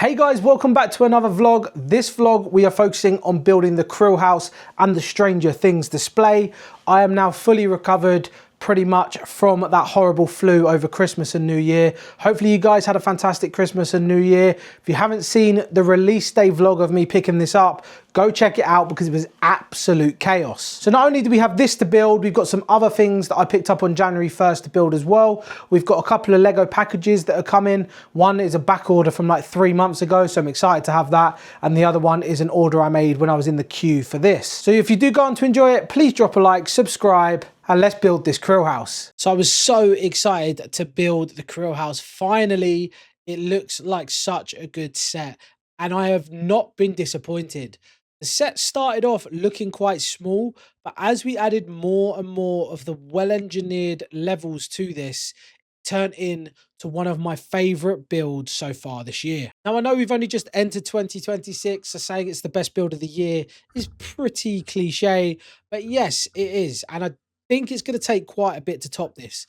Hey guys, welcome back to another vlog. This vlog we are focusing on building the Krill house and the Stranger Things display. I am now fully recovered pretty much from that horrible flu over Christmas and New Year. Hopefully you guys had a fantastic Christmas and New Year. If you haven't seen the release day vlog of me picking this up, go check it out because it was absolute chaos. So not only do we have this to build, we've got some other things that I picked up on January 1st to build as well. We've got a couple of Lego packages that are coming. One is a back order from like 3 months ago, so I'm excited to have that. And the other one is an order I made when I was in the queue for this. So if you do go on to enjoy it, please drop a like, subscribe, and let's build this Krill house. So I was so excited to build the Krill house. Finally, it looks like such a good set, and I have not been disappointed. The set started off looking quite small, but as we added more and more of the well-engineered levels to this, it turned into one of my favorite builds so far this year. Now, I know we've only just entered 2026, so saying it's the best build of the year is pretty cliche, but yes, it is. And I think it's going to take quite a bit to top this.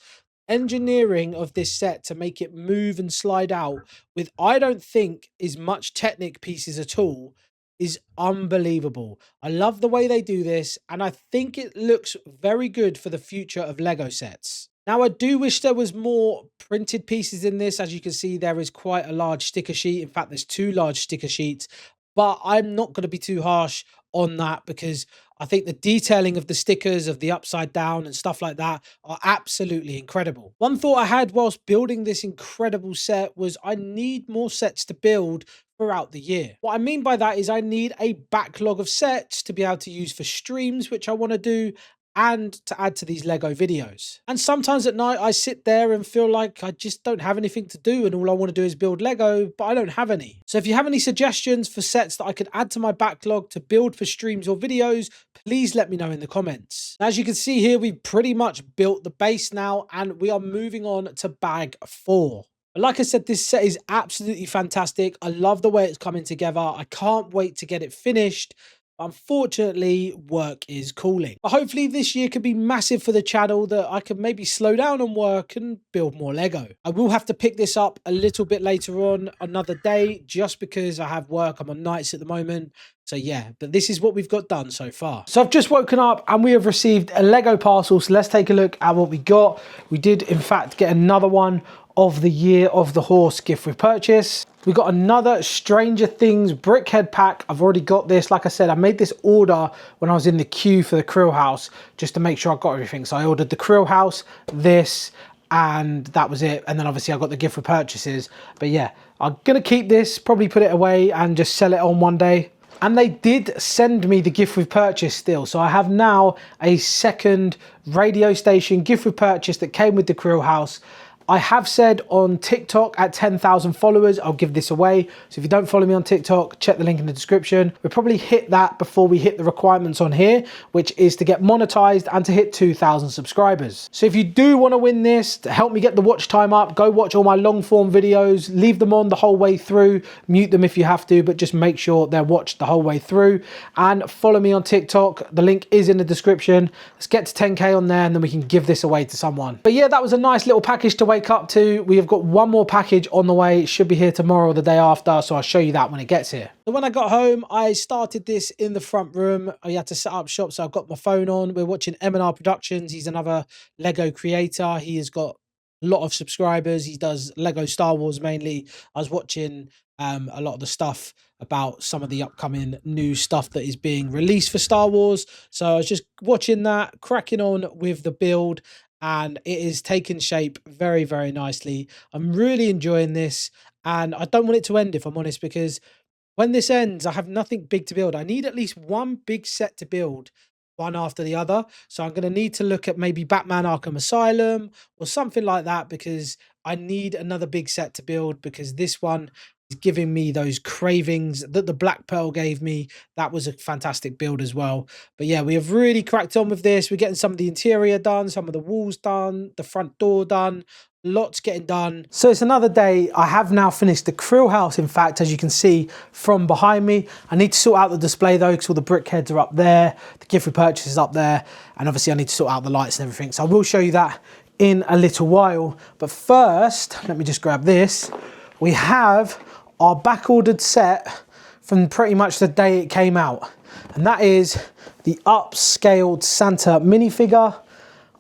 Engineering of this set to make it move and slide out with, I don't think, is much Technic pieces at all, is unbelievable. I love the way they do this, and I think it looks very good for the future of Lego sets. Now, I do wish there was more printed pieces in this. As you can see, there is quite a large sticker sheet. In fact, there's 2 large sticker sheets, but I'm not going to be too harsh on that because I think the detailing of the stickers of the upside down and stuff like that are absolutely incredible. One thought I had whilst building this incredible set was I need more sets to build throughout the year. What I mean by that is I need a backlog of sets to be able to use for streams, which I want to do, and to add to these Lego videos. And sometimes at night I sit there and feel like I just don't have anything to do and all I want to do is build Lego, but I don't have any. So if you have any suggestions for sets that I could add to my backlog to build for streams or videos, please let me know in the comments. As you can see here, we've pretty much built the base now and we are moving on to bag 4. Like I said, this set is absolutely fantastic. I love the way it's coming together. I can't wait to get it finished. Unfortunately, work is calling. But hopefully this year could be massive for the channel, that I can maybe slow down on work and build more Lego. I will have to pick this up a little bit later on another day just because I have work. I'm on nights at the moment. So yeah, but this is what we've got done so far. So I've just woken up and we have received a Lego parcel. So let's take a look at what we got. We did in fact get another one of the Year of the Horse gift with purchase. We got another Stranger Things brickhead pack. I've already got this. Like I said, I made this order when I was in the queue for the Krill house just to make sure I got everything. So I ordered the Krill house, this, and that was it. And then obviously I got the gift for purchases. But yeah, I'm gonna keep this, probably put it away and just sell it on one day. And they did send me the gift with purchase still. So I have now a second radio station gift with purchase that came with the Krill house. I have said on TikTok at 10,000 followers, I'll give this away. So if you don't follow me on TikTok, check the link in the description. We'll probably hit that before we hit the requirements on here, which is to get monetized and to hit 2,000 subscribers. So if you do want to win this, to help me get the watch time up, go watch all my long form videos, leave them on the whole way through, mute them if you have to, but just make sure they're watched the whole way through. And follow me on TikTok. The link is in the description. Let's get to 10K on there and then we can give this away to someone. But yeah, that was a nice little package to wake up to. We have got one more package on the way. It should be here tomorrow or the day after, so I'll show you that when it gets here. So when I got home, I started this in the front room. I had to set up shop, so I've got my phone on. We're watching M&R Productions. He's another Lego creator. He has got a lot of subscribers. He does Lego Star Wars mainly. I was watching a lot of the stuff about some of the upcoming new stuff that is being released for Star Wars. So I was just watching that, cracking on with the build, and it is taking shape very, very nicely. I'm really enjoying this, and I don't want it to end, if I'm honest, because when this ends, I have nothing big to build. I need at least one big set to build, one after the other. So I'm going to need to look at maybe Batman Arkham Asylum or something like that, because I need another big set to build, because this one is giving me those cravings that the Black Pearl gave me. That was a fantastic build as well. But yeah, we have really cracked on with this. We're getting some of the interior done, some of the walls done, the front door done. Lots getting done. So it's another day. I have now finished the Krill house, in fact, as you can see from behind me. I need to sort out the display though, because all the brickheads are up there, the gift for purchase is up there, and obviously I need to sort out the lights and everything. So I will show you that in a little while. But first, let me just grab this. We have our back-ordered set from pretty much the day it came out. And that is the upscaled Santa minifigure.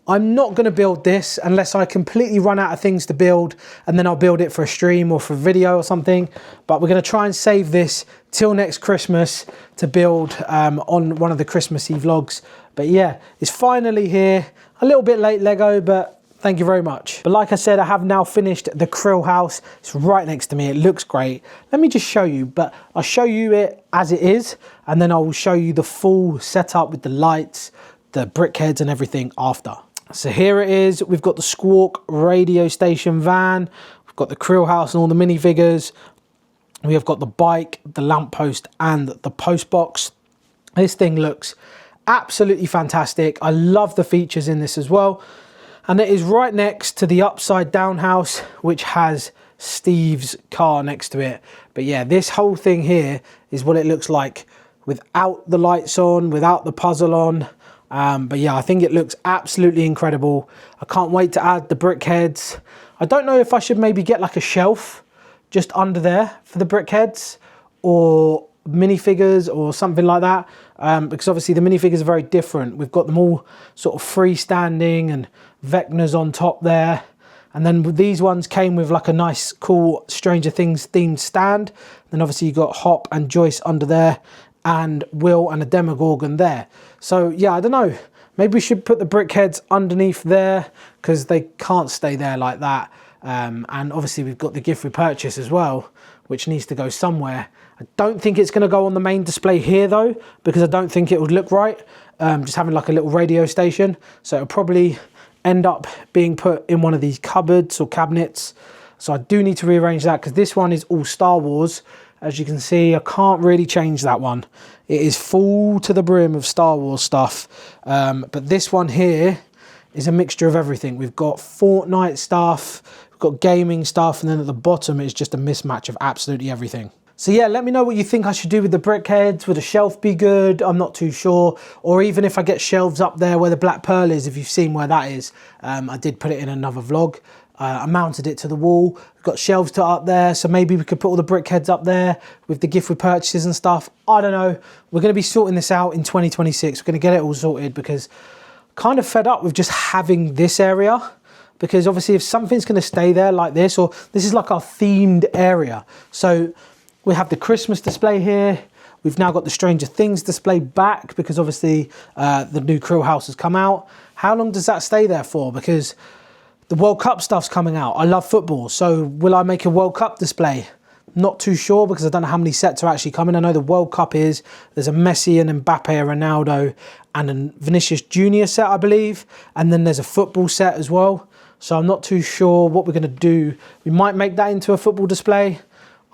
I'm not going to build this unless I completely run out of things to build, and then I'll build it for a stream or for a video or something. But we're going to try and save this till next Christmas to build on one of the Christmassy vlogs. But yeah, it's finally here. A little bit late, Lego, but thank you very much. But like I said, I have now finished the Krill house. It's right next to me. It looks great. Let me just show you, but I'll show you it as it is, and then I will show you the full setup with the lights, the brick heads and everything after. So here it is. We've got the Squawk radio station van. We've got the Krill house and all the minifigures. We have got the bike, the lamppost and the post box. This thing looks absolutely fantastic. I love the features in this as well. And it is right next to the upside down house, which has Steve's car next to it. But yeah, this whole thing here is what it looks like without the lights on, without the puzzle on. But yeah, I think it looks absolutely incredible. I can't wait to add the brick heads. I don't know if I should maybe get like a shelf just under there for the brick heads or minifigures or something like that. Because obviously the minifigures are very different. We've got them all sort of freestanding and Vecna's on top there. And then these ones came with like a nice, cool Stranger Things themed stand. Then obviously you got Hop and Joyce under there, and Will and a Demogorgon there. So yeah, I don't know. Maybe we should put the brick heads underneath there because they can't stay there like that. And obviously we've got the gift we purchased as well, which needs to go somewhere. I don't think it's going to go on the main display here though, because I don't think it would look right. Just having like a little radio station. So it'll probably end up being put in one of these cupboards or cabinets. So I do need to rearrange that because this one is all Star Wars. As you can see, I can't really change that one. It is full to the brim of Star Wars stuff. But this one here is a mixture of everything. We've got Fortnite stuff, we've got gaming stuff, and then at the bottom it's just a mismatch of absolutely everything. So yeah, let me know what you think I should do with the brick heads. Would a shelf be good? I'm not too sure. Or even if I get shelves up there where the black pearl is, if you've seen where that is. I did put it in another vlog. I mounted it to the wall. We've got shelves to up there, so maybe we could put all the brick heads up there with the gift with purchases and stuff. I don't know. We're going to be sorting this out in 2026. We're going to get it all sorted because I'm kind of fed up with just having this area. Because obviously if something's going to stay there like this, or this is like our themed area. So we have the Christmas display here. We've now got the Stranger Things display back because obviously the new Krill house has come out. How long does that stay there for? Because the World Cup stuff's coming out. I love football. So will I make a World Cup display? Not too sure because I don't know how many sets are actually coming. I know the World Cup is, there's a Messi and Mbappe, Ronaldo and a Vinicius Junior set, I believe. And then there's a football set as well. So I'm not too sure what we're going to do. We might make that into a football display.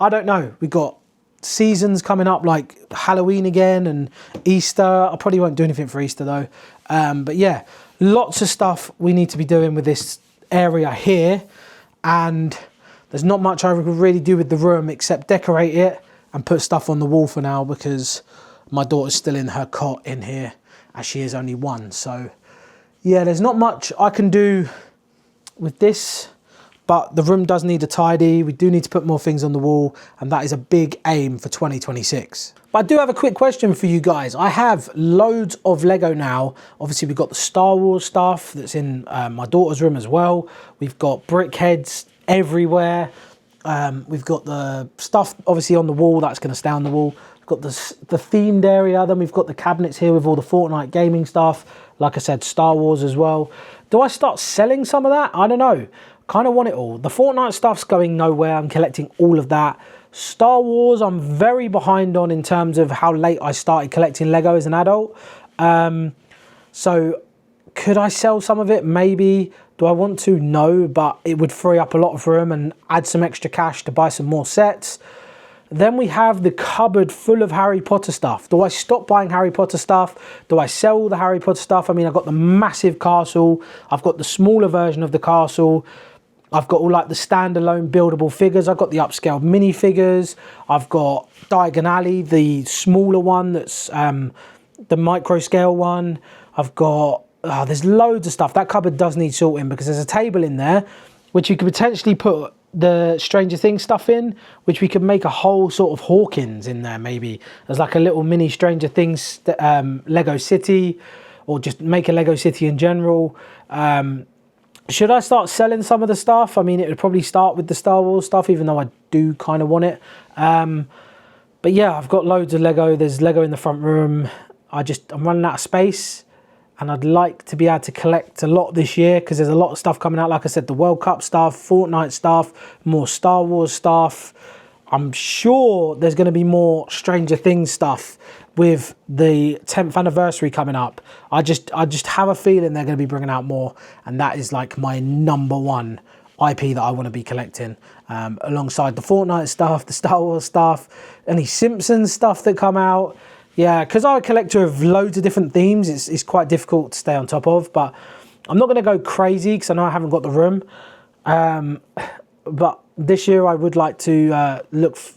I don't know. We've got seasons coming up like Halloween again and Easter. I probably won't do anything for Easter though. But yeah, lots of stuff we need to be doing with this area here. And there's not much I could really do with the room except decorate it and put stuff on the wall for now because my daughter's still in her cot in here as she is only one. So yeah, there's not much I can do with this. But the room does need a tidy. We do need to put more things on the wall, and that is a big aim for 2026. But I do have a quick question for you guys. I have loads of Lego now. Obviously, we've got the Star Wars stuff that's in my daughter's room as well. We've got brick heads everywhere. We've got the stuff obviously on the wall that's going to stay on the wall. We've got the themed area. Then we've got the cabinets here with all the Fortnite gaming stuff. Like I said, Star Wars as well. Do I start selling some of that? I don't know. Kind of want it all. The Fortnite stuff's going nowhere. I'm collecting all of that. Star Wars, I'm very behind on in terms of how late I started collecting Lego as an adult. So could I sell some of it? Maybe. Do I want to? No, but it would free up a lot of room and add some extra cash to buy some more sets. Then we have the cupboard full of Harry Potter stuff. Do I stop buying Harry Potter stuff? Do I sell the Harry Potter stuff? I mean, I've got the massive castle. I've got the smaller version of the castle. I've got all like the standalone buildable figures. I've got the upscaled minifigures. I've got Diagon Alley, the smaller one that's the micro scale one. I've got, there's loads of stuff. That cupboard does need sorting because there's a table in there which you could potentially put the Stranger Things stuff in, which we could make a whole sort of Hawkins in there maybe. As like a little mini Stranger Things Lego city, or just make a Lego city in general. Should I start selling some of the stuff? I mean, it would probably start with the Star Wars stuff, even though I do kind of want it. But yeah, I've got loads of Lego. There's Lego in the front room. I'm running out of space, and I'd like to be able to collect a lot this year because there's a lot of stuff coming out. Like I said, the World Cup stuff, Fortnite stuff, more Star Wars stuff. I'm sure there's going to be more Stranger Things stuff with the 10th anniversary coming up. I just have a feeling they're going to be bringing out more, and that is like my #1 IP that I want to be collecting, alongside the Fortnite stuff, the Star Wars stuff, any Simpsons stuff that come out. Yeah, because I'm a collector of loads of different themes, it's quite difficult to stay on top of, but I'm not going to go crazy because I know I haven't got the room. But this year I would like to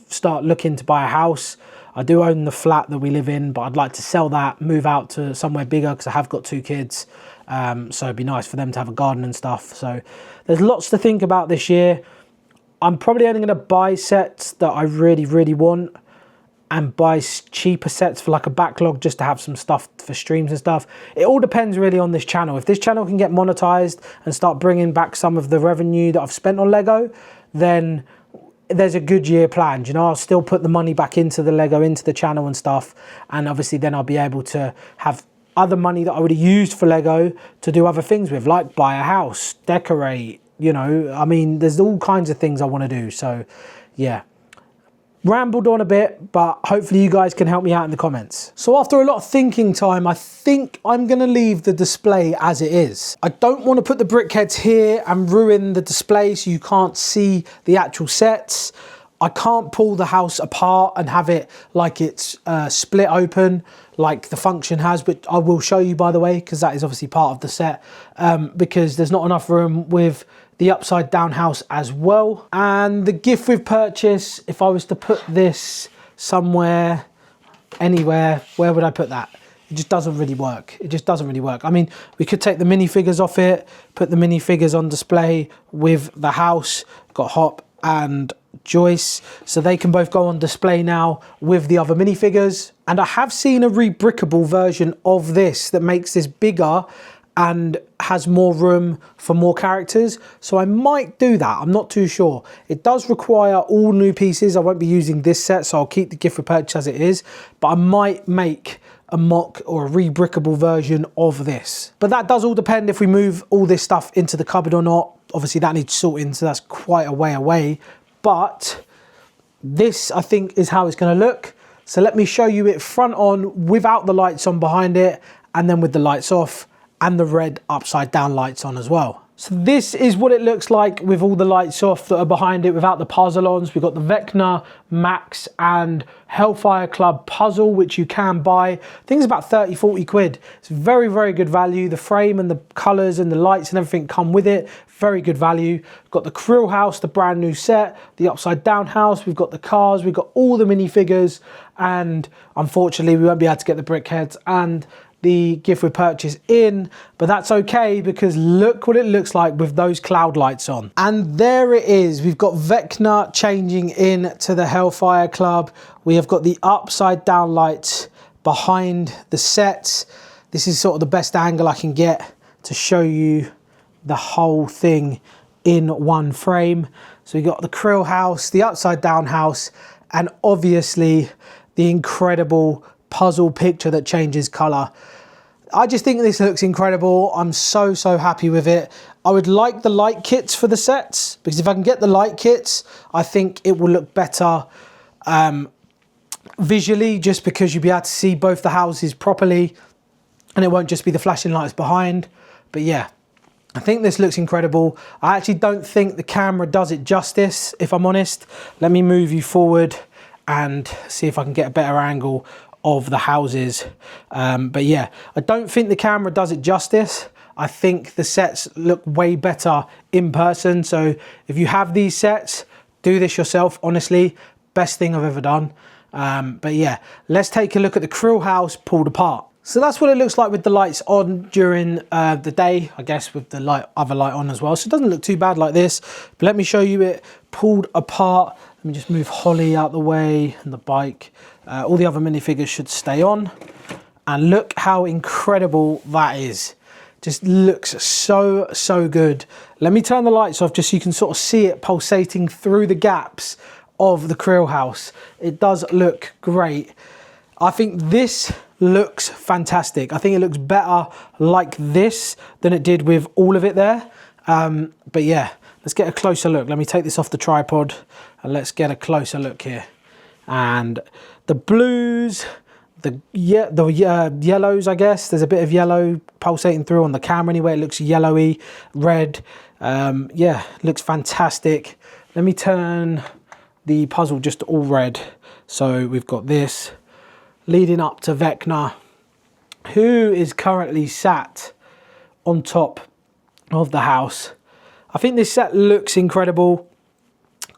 start looking to buy a house. I do own the flat that we live in, but I'd like to sell that, move out to somewhere bigger because I have got 2 kids. So it'd be nice for them to have a garden and stuff. So there's lots to think about this year. I'm probably only going to buy sets that I really, really want, and buy cheaper sets for like a backlog just to have some stuff for streams and stuff. It all depends really on this channel. If this channel can get monetized and start bringing back some of the revenue that I've spent on Lego, then there's a good year planned. You know, I'll still put the money back into the Lego, into the channel and stuff. And obviously then I'll be able to have other money that I would have used for Lego to do other things with, like buy a house, decorate, you know. I mean, there's all kinds of things I want to do. So yeah. Rambled on a bit, but hopefully you guys can help me out in the comments. So after a lot of thinking time, I think I'm gonna leave the display as it is. I don't want to put the brickheads here and ruin the display so you can't see the actual sets. I can't pull the house apart and have it like it's split open like the function has, but I will show you, by the way, because that is obviously part of the set, because there's not enough room with the upside down house as well. And the gift with purchase, if I was to put this somewhere, anywhere, where would I put that? It just doesn't really work. It just doesn't really work. I mean, we could take the minifigures off it, put the minifigures on display with the house. Got Hop and Joyce, so they can both go on display now with the other minifigures. And I have seen a rebrickable version of this that makes this bigger and has more room for more characters, so I might do that. I'm not too sure. It does require all new pieces. I won't be using this set, so I'll keep the gift for purchase as it is, but I might make a mock or a rebrickable version of this. But that does all depend if we move all this stuff into the cupboard or not. Obviously that needs sorting, so that's quite a way away, but this I think is how it's going to look. So let me show you it front on without the lights on behind it, and then with the lights off and the red upside down lights on as well. So this is what it looks like with all the lights off that are behind it without the puzzle-ons. We've got the Vecna, Max and Hellfire Club puzzle, which you can buy. I think it's about 30, 40 quid. It's very, very good value. The frame and the colours and the lights and everything come with it. Very good value. We've got the Krill house, the brand new set, the upside down house. We've got the cars, we've got all the minifigures, and unfortunately we won't be able to get the brickheads and the gift with purchase in, but that's okay because look what it looks like with those cloud lights on. And there it is. We've got Vecna changing in to the Hellfire Club. We have got the upside down lights behind the sets. This is sort of the best angle I can get to show you the whole thing in one frame. So we got the Krill house, the upside down house, and obviously the incredible puzzle picture that changes color. I just think this looks incredible. I'm so happy with it. I would like the light kits for the sets, because if I can get the light kits, I think it will look better visually, just because you'll be able to see both the houses properly and it won't just be the flashing lights behind. But yeah, I think this looks incredible. I actually don't think the camera does it justice, if I'm honest. Let me move you forward and see if I can get a better angle of the houses. But yeah, I don't think the camera does it justice. I think the sets look way better in person. So if you have these sets, do this yourself, honestly. Best thing I've ever done. But yeah, let's take a look at the Krill house pulled apart. So that's what it looks like with the lights on during the day, I guess, with the other light on as well. So it doesn't look too bad like this, but let me show you it pulled apart. Let me just move Holly out the way and the bike. All the other minifigures should stay on. And look how incredible that is. Just looks so, so good. Let me turn the lights off just so you can sort of see it pulsating through the gaps of the Krill house. It does look great. I think this looks fantastic. I think it looks better like this than it did with all of it there. But yeah, let's get a closer look. Let me take this off the tripod and let's get a closer look here. And the blues, the yellows, I guess. There's a bit of yellow pulsating through on the camera anyway. It looks yellowy, red. Yeah, looks fantastic. Let me turn the puzzle just all red. So we've got this leading up to Vecna, who is currently sat on top of the house. I think this set looks incredible.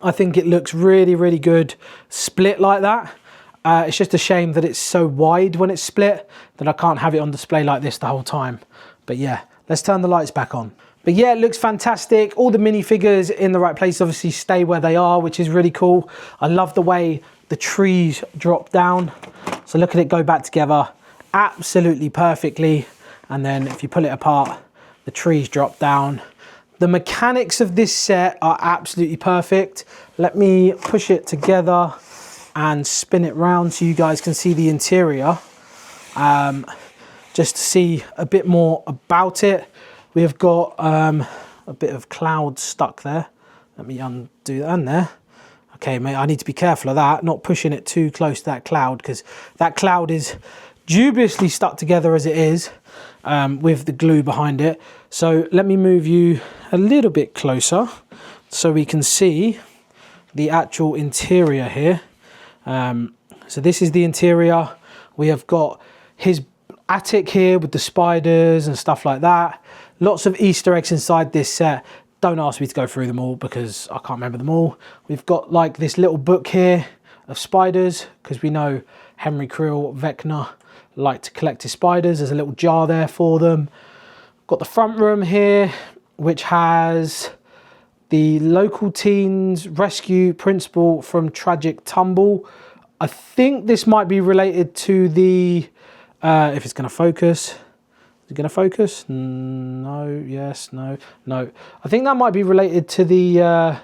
I think it looks really, really good split like that. It's just a shame that it's so wide when it's split that I can't have it on display like this the whole time. But yeah, let's turn the lights back on. But yeah, it looks fantastic. All the minifigures in the right place obviously stay where they are, which is really cool. I love the way the trees drop down. So look at it go back together absolutely perfectly. And then if you pull it apart, the trees drop down. The mechanics of this set are absolutely perfect. Let me push it together and spin it round so you guys can see the interior. Just to see a bit more about it. We have got a bit of cloud stuck there. Let me undo that in there. Okay, mate, I need to be careful of that, not pushing it too close to that cloud, because that cloud is dubiously stuck together as it is with the glue behind it. So let me move you a little bit closer so we can see the actual interior here. So this is the interior. We have got his attic here with the spiders and stuff like that. Lots of Easter eggs inside this set. Don't ask me to go through them all because I can't remember them all. We've got like this little book here of spiders because we know Henry Creel, Vecna, like to collect his spiders. There's a little jar there for them. Got the front room here, which has the local teens rescue principal from tragic tumble. I think this might be related to the, if it's going to focus. Is it going to focus? No, yes, no, no. I think that might be related to the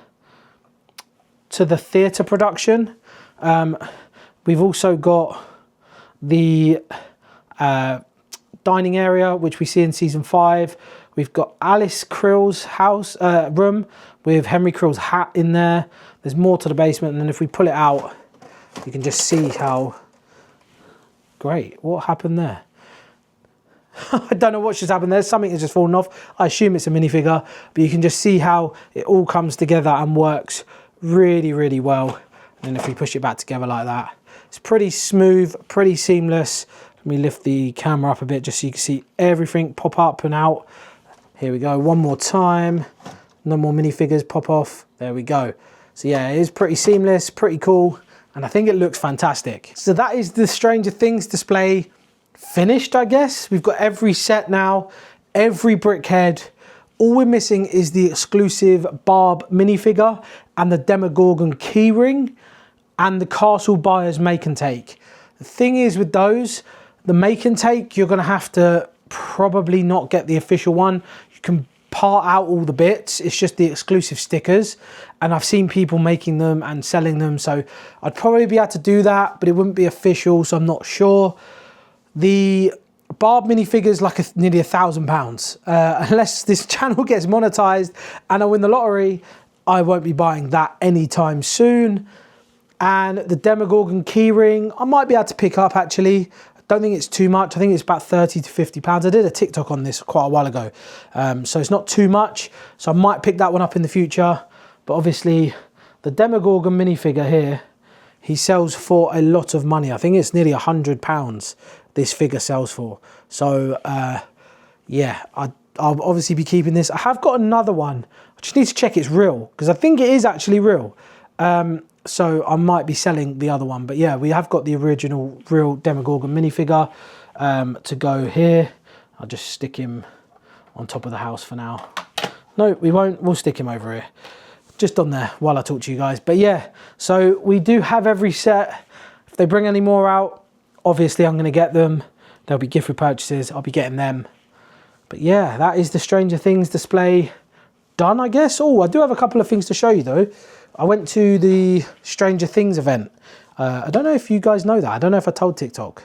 theatre production. We've also got the dining area, which we see in season 5. We've got Alice Krill's house room with Henry Krill's hat in there. There's more to the basement, and then if we pull it out, you can just see how great. What happened there? I don't know what just happened there. Something has just fallen off. I assume it's a minifigure, but you can just see how it all comes together and works really, really well. And then if we push it back together like that, it's pretty smooth, pretty seamless. Let me lift the camera up a bit just so you can see everything pop up and out. Here we go, one more time. No more minifigures pop off. There we go. So yeah, it is pretty seamless, pretty cool, and I think it looks fantastic. So that is the Stranger Things display finished, I guess. We've got every set now, every brick head. All we're missing is the exclusive Barb minifigure and the Demogorgon keyring and the Castle Buyers make and take. The thing is with those, the make and take, you're gonna have to probably not get the official one. You can part out all the bits, it's just the exclusive stickers, and I've seen people making them and selling them, so I'd probably be able to do that, but it wouldn't be official, so I'm not sure. The Barb minifigures like nearly £1,000. Unless this channel gets monetized and I win the lottery, I won't be buying that anytime soon. And the Demogorgon keyring, I might be able to pick up actually. I don't think it's too much. I think it's about 30 to 50 pounds. I did a TikTok on this quite a while ago. So it's not too much. So I might pick that one up in the future. But obviously the Demogorgon minifigure here, he sells for a lot of money. I think it's nearly £100 this figure sells for. So yeah, I'll obviously be keeping this. I have got another one. I just need to check it's real because I think it is actually real. So I might be selling the other one. But yeah, we have got the original real Demogorgon minifigure. to go here. I'll just stick him on top of the house for now. No, we won't. We'll stick him over here, just on there while I talk to you guys. But yeah, so we do have every set. If they bring any more out, obviously I'm going to get them. There'll be gift purchases. I'll be getting them. But yeah, that is the Stranger Things display done, I guess. Oh, I do have a couple of things to show you though. I went to the Stranger Things event. I don't know if you guys know that. I don't know if I told TikTok.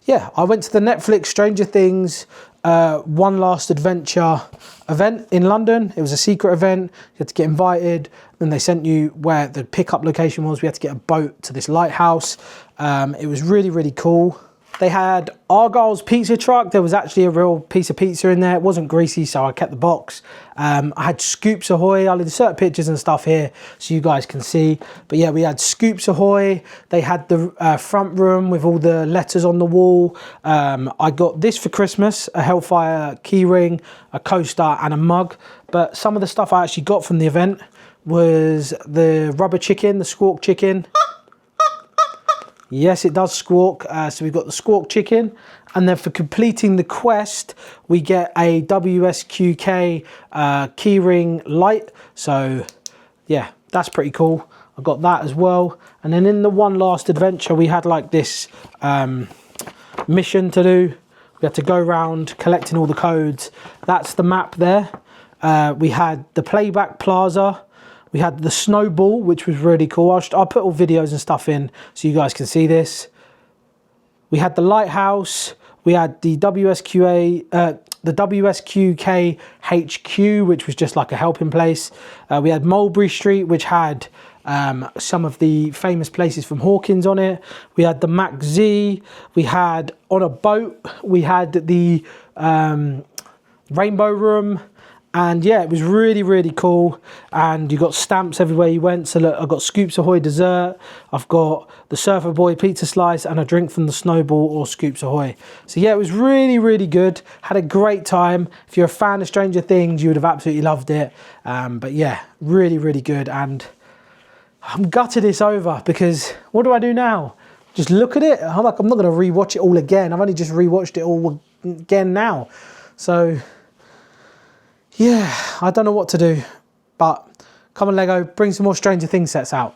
Yeah, I went to the Netflix Stranger Things One Last Adventure event in London. It was a secret event. You had to get invited. Then they sent you where the pickup location was. We had to get a boat to this lighthouse. It was really, really cool. They had Argyle's pizza truck. There was actually a real piece of pizza in there. It wasn't greasy, so I kept the box. I had Scoops Ahoy. I'll insert pictures and stuff here so you guys can see. But yeah, we had Scoops Ahoy. They had the front room with all the letters on the wall. I got this for Christmas, a Hellfire keyring, a coaster and a mug. But some of the stuff I actually got from the event was the rubber chicken, the squawk chicken. Yes, it does squawk. So we've got the squawk chicken. And then for completing the quest, we get a WSQK keyring light. So yeah, that's pretty cool. I got that as well. And then in the One Last Adventure, we had like this mission to do. We had to go around collecting all the codes. That's the map there. We had the playback plaza. We had the snowball, which was really cool. I'll put all videos and stuff in so you guys can see this. We had the lighthouse. We had the WSQK HQ, which was just like a helping place. We had Mulberry Street, which had some of the famous places from Hawkins on it. We had the Mac Z. We had on a boat. We had the Rainbow Room. And yeah, it was really, really cool. And you got stamps everywhere you went. So look, I've got Scoops Ahoy dessert. I've got the Surfer Boy pizza slice and a drink from the Snowball or Scoops Ahoy. So yeah, it was really, really good. Had a great time. If you're a fan of Stranger Things, you would have absolutely loved it. But yeah, really, really good. And I'm gutted it's over because what do I do now? Just look at it? I'm not going to rewatch it all again. I've only just rewatched it all again now. So yeah, I don't know what to do, but come on Lego, bring some more Stranger Things sets out.